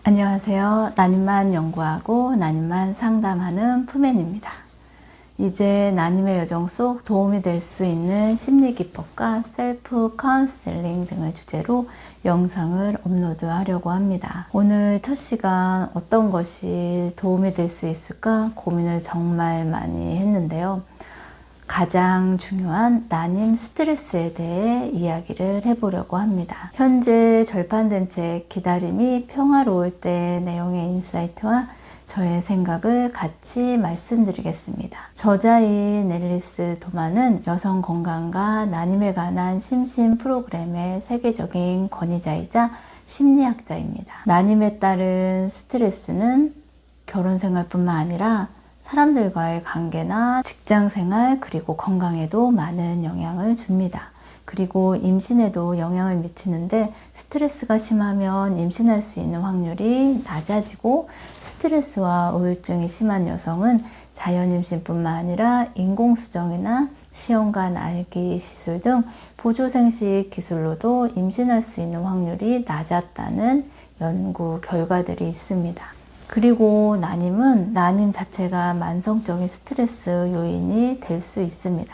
안녕하세요. 난임만 연구하고 난임만 상담하는 푸맨입니다. 이제 난임의 여정 속 도움이 될 수 있는 심리기법과 셀프 카운셀링 등을 주제로 영상을 업로드하려고 합니다. 오늘 첫 시간 어떤 것이 도움이 될 수 있을까 고민을 정말 많이 했는데요. 가장 중요한 난임 스트레스에 대해 이야기를 해보려고 합니다. 현재 절판된 책 기다림이 평화로울 때 내용의 인사이트와 저의 생각을 같이 말씀드리겠습니다. 저자인 앨리스 도만은 여성 건강과 난임에 관한 심신 프로그램의 세계적인 권위자이자 심리학자입니다. 난임에 따른 스트레스는 결혼 생활뿐만 아니라 사람들과의 관계나 직장생활 그리고 건강에도 많은 영향을 줍니다. 그리고 임신에도 영향을 미치는데 스트레스가 심하면 임신할 수 있는 확률이 낮아지고 스트레스와 우울증이 심한 여성은 자연임신뿐만 아니라 인공수정이나 시험관 알기 시술 등 보조생식 기술로도 임신할 수 있는 확률이 낮았다는 연구 결과들이 있습니다. 그리고 난임은 난임 자체가 만성적인 스트레스 요인이 될 수 있습니다.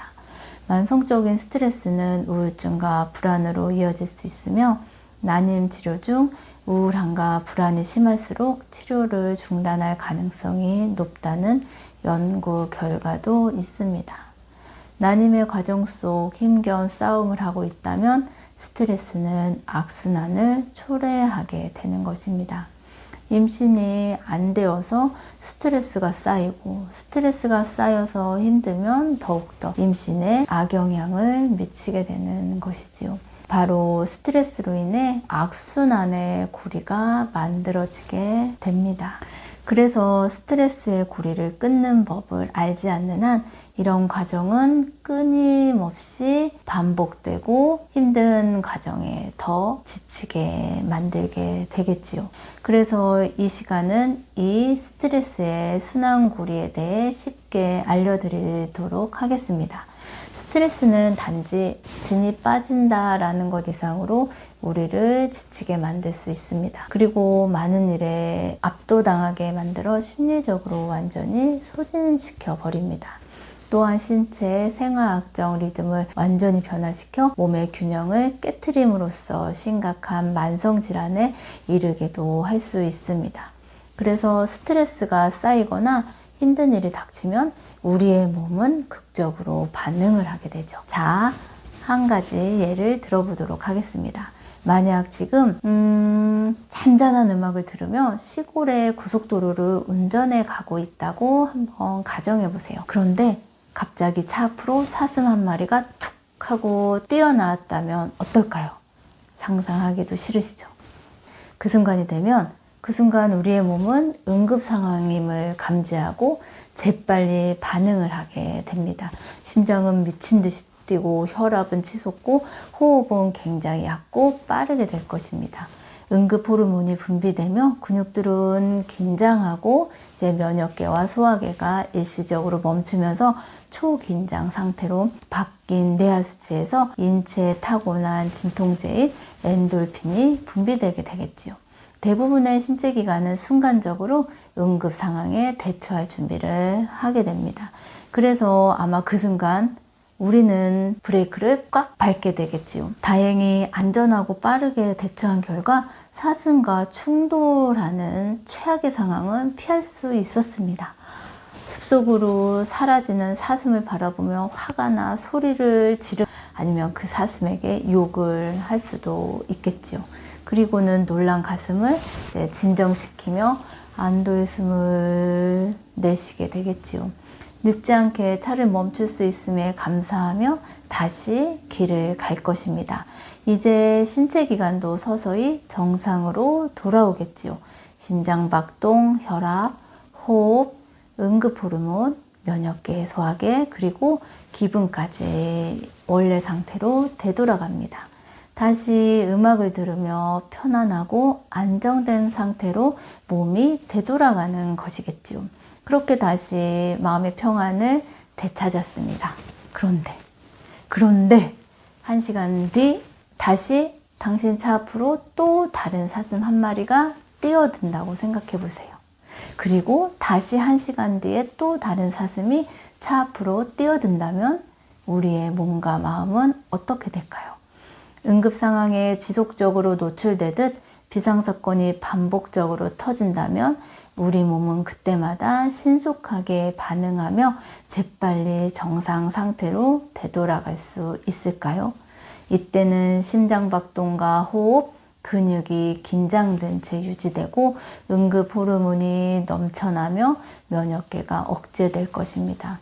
만성적인 스트레스는 우울증과 불안으로 이어질 수 있으며 난임 치료 중 우울함과 불안이 심할수록 치료를 중단할 가능성이 높다는 연구 결과도 있습니다. 난임의 과정 속 힘겨운 싸움을 하고 있다면 스트레스는 악순환을 초래하게 되는 것입니다. 임신이 안 되어서 스트레스가 쌓이고 스트레스가 쌓여서 힘들면 더욱더 임신에 악영향을 미치게 되는 것이지요. 바로 스트레스로 인해 악순환의 고리가 만들어지게 됩니다. 그래서 스트레스의 고리를 끊는 법을 알지 않는 한 이런 과정은 끊임없이 반복되고 힘든 과정에 더 지치게 만들게 되겠지요. 그래서 이 시간은 이 스트레스의 순환고리에 대해 쉽게 알려드리도록 하겠습니다. 스트레스는 단지 진이 빠진다라는 것 이상으로 우리를 지치게 만들 수 있습니다. 그리고 많은 일에 압도당하게 만들어 심리적으로 완전히 소진시켜 버립니다. 또한 신체의 생화학적 리듬을 완전히 변화시켜 몸의 균형을 깨트림으로써 심각한 만성질환에 이르게도 할 수 있습니다. 그래서 스트레스가 쌓이거나 힘든 일이 닥치면 우리의 몸은 극적으로 반응을 하게 되죠. 자, 한 가지 예를 들어보도록 하겠습니다. 만약 지금 잔잔한 음악을 들으며 시골의 고속도로를 운전해 가고 있다고 한번 가정해 보세요. 그런데 갑자기 차 앞으로 사슴 한 마리가 툭 하고 뛰어나왔다면 어떨까요? 상상하기도 싫으시죠? 그 순간이 되면 그 순간 우리의 몸은 응급 상황임을 감지하고 재빨리 반응을 하게 됩니다. 심장은 미친 듯이 뛰고 혈압은 치솟고 호흡은 굉장히 얕고 빠르게 될 것입니다. 응급 호르몬이 분비되며 근육들은 긴장하고 이제 면역계와 소화계가 일시적으로 멈추면서 초긴장 상태로 바뀐 뇌하 수치에서 인체에 타고난 진통제인 엔돌핀이 분비되게 되겠지요. 대부분의 신체 기관은 순간적으로 응급 상황에 대처할 준비를 하게 됩니다. 그래서 아마 그 순간 우리는 브레이크를 꽉 밟게 되겠지요. 다행히 안전하고 빠르게 대처한 결과 사슴과 충돌하는 최악의 상황은 피할 수 있었습니다. 숲속으로 사라지는 사슴을 바라보며 화가 나 소리를 지르 아니면 그 사슴에게 욕을 할 수도 있겠지요. 그리고는 놀란 가슴을 진정시키며 안도의 숨을 내쉬게 되겠지요. 늦지 않게 차를 멈출 수 있음에 감사하며 다시 길을 갈 것입니다. 이제 신체 기관도 서서히 정상으로 돌아오겠지요. 심장박동, 혈압, 호흡, 응급 호르몬, 면역계, 소화계, 그리고 기분까지 원래 상태로 되돌아갑니다. 다시 음악을 들으며 편안하고 안정된 상태로 몸이 되돌아가는 것이겠지요. 그렇게 다시 마음의 평안을 되찾았습니다. 그런데 1시간 뒤 다시 당신 차 앞으로 또 다른 사슴 한 마리가 뛰어든다고 생각해 보세요. 그리고 다시 1시간 뒤에 또 다른 사슴이 차 앞으로 뛰어든다면 우리의 몸과 마음은 어떻게 될까요? 응급 상황에 지속적으로 노출되듯 비상사건이 반복적으로 터진다면 우리 몸은 그때마다 신속하게 반응하며 재빨리 정상 상태로 되돌아갈 수 있을까요? 이때는 심장박동과 호흡, 근육이 긴장된 채 유지되고 응급 호르몬이 넘쳐나며 면역계가 억제될 것입니다.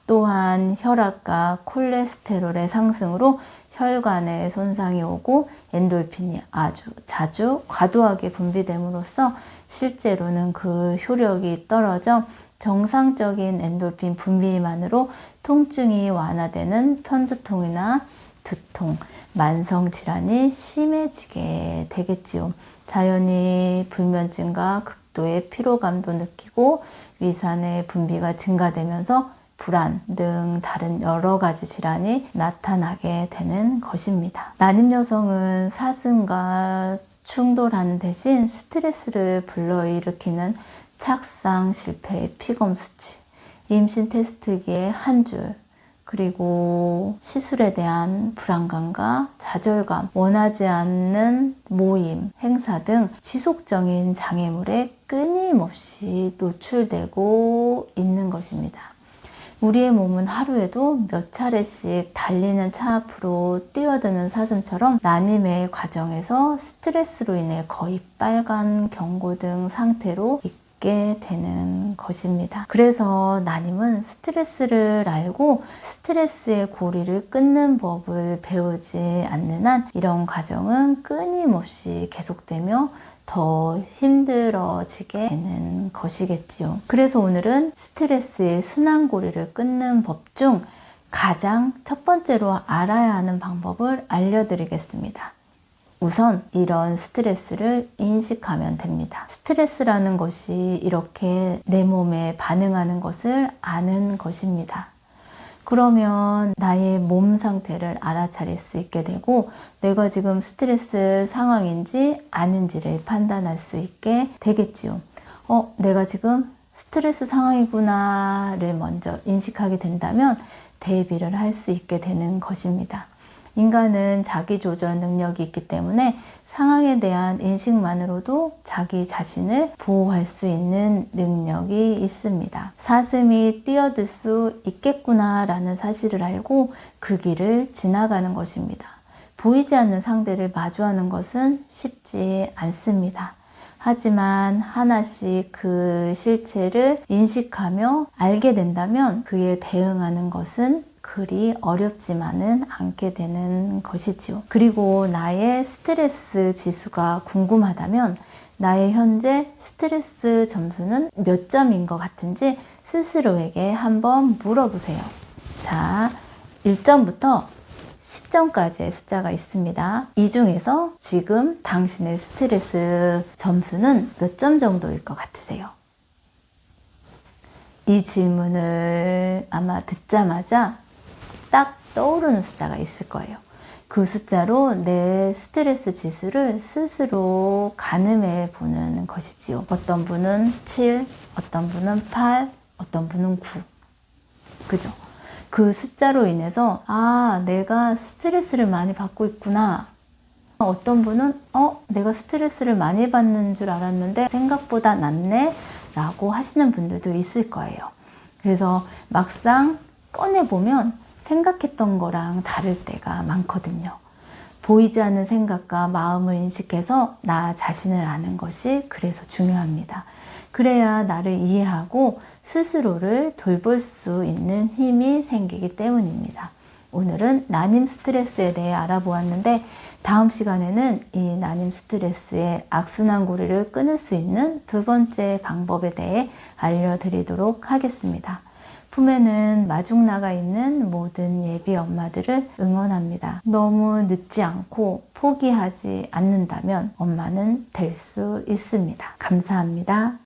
또한 혈압과 콜레스테롤의 상승으로 혈관에 손상이 오고 엔돌핀이 아주 자주 과도하게 분비됨으로써 실제로는 그 효력이 떨어져 정상적인 엔돌핀 분비만으로 통증이 완화되는 편두통이나 두통, 만성질환이 심해지게 되겠지요. 자연히 불면증과 극도의 피로감도 느끼고 위산의 분비가 증가되면서 불안 등 다른 여러 가지 질환이 나타나게 되는 것입니다. 난임 여성은 사슴과 충돌하는 대신 스트레스를 불러일으키는 착상 실패의 피검 수치, 임신 테스트기의 한 줄, 그리고 시술에 대한 불안감과 좌절감, 원하지 않는 모임, 행사 등 지속적인 장애물에 끊임없이 노출되고 있는 것입니다. 우리의 몸은 하루에도 몇 차례씩 달리는 차 앞으로 뛰어드는 사슴처럼 난임의 과정에서 스트레스로 인해 거의 빨간 경고등 상태로 있게 되는 것입니다. 그래서 난임은 스트레스를 알고 스트레스의 고리를 끊는 법을 배우지 않는 한 이런 과정은 끊임없이 계속되며 더 힘들어지게 되는 것이겠지요. 그래서 오늘은 스트레스의 순환고리를 끊는 법 중 가장 첫 번째로 알아야 하는 방법을 알려드리겠습니다. 우선 이런 스트레스를 인식하면 됩니다. 스트레스라는 것이 이렇게 내 몸에 반응하는 것을 아는 것입니다. 그러면 나의 몸 상태를 알아차릴 수 있게 되고 내가 지금 스트레스 상황인지 아닌지를 판단할 수 있게 되겠지요. 내가 지금 스트레스 상황이구나를 먼저 인식하게 된다면 대비를 할 수 있게 되는 것입니다. 인간은 자기조절 능력이 있기 때문에 상황에 대한 인식만으로도 자기 자신을 보호할 수 있는 능력이 있습니다. 사슴이 뛰어들 수 있겠구나라는 사실을 알고 그 길을 지나가는 것입니다. 보이지 않는 상대를 마주하는 것은 쉽지 않습니다. 하지만 하나씩 그 실체를 인식하며 알게 된다면 그에 대응하는 것은 그리 어렵지만은 않게 되는 것이지요. 그리고 나의 스트레스 지수가 궁금하다면 나의 현재 스트레스 점수는 몇 점인 것 같은지 스스로에게 한번 물어보세요. 자, 1점부터 10점까지의 숫자가 있습니다. 이 중에서 지금 당신의 스트레스 점수는 몇 점 정도일 것 같으세요? 이 질문을 아마 듣자마자 딱 떠오르는 숫자가 있을 거예요. 그 숫자로 내 스트레스 지수를 스스로 가늠해 보는 것이지요. 어떤 분은 7, 어떤 분은 8, 어떤 분은 9. 그죠? 그 숫자로 인해서 내가 스트레스를 많이 받고 있구나. 어떤 분은 내가 스트레스를 많이 받는 줄 알았는데 생각보다 낫네 라고 하시는 분들도 있을 거예요. 그래서 막상 꺼내보면 생각했던 거랑 다를 때가 많거든요. 보이지 않는 생각과 마음을 인식해서 나 자신을 아는 것이 그래서 중요합니다. 그래야 나를 이해하고 스스로를 돌볼 수 있는 힘이 생기기 때문입니다. 오늘은 난임 스트레스에 대해 알아보았는데 다음 시간에는 이 난임 스트레스의 악순환 고리를 끊을 수 있는 두 번째 방법에 대해 알려드리도록 하겠습니다. 품에는 마중 나가 있는 모든 예비 엄마들을 응원합니다. 너무 늦지 않고 포기하지 않는다면 엄마는 될 수 있습니다. 감사합니다.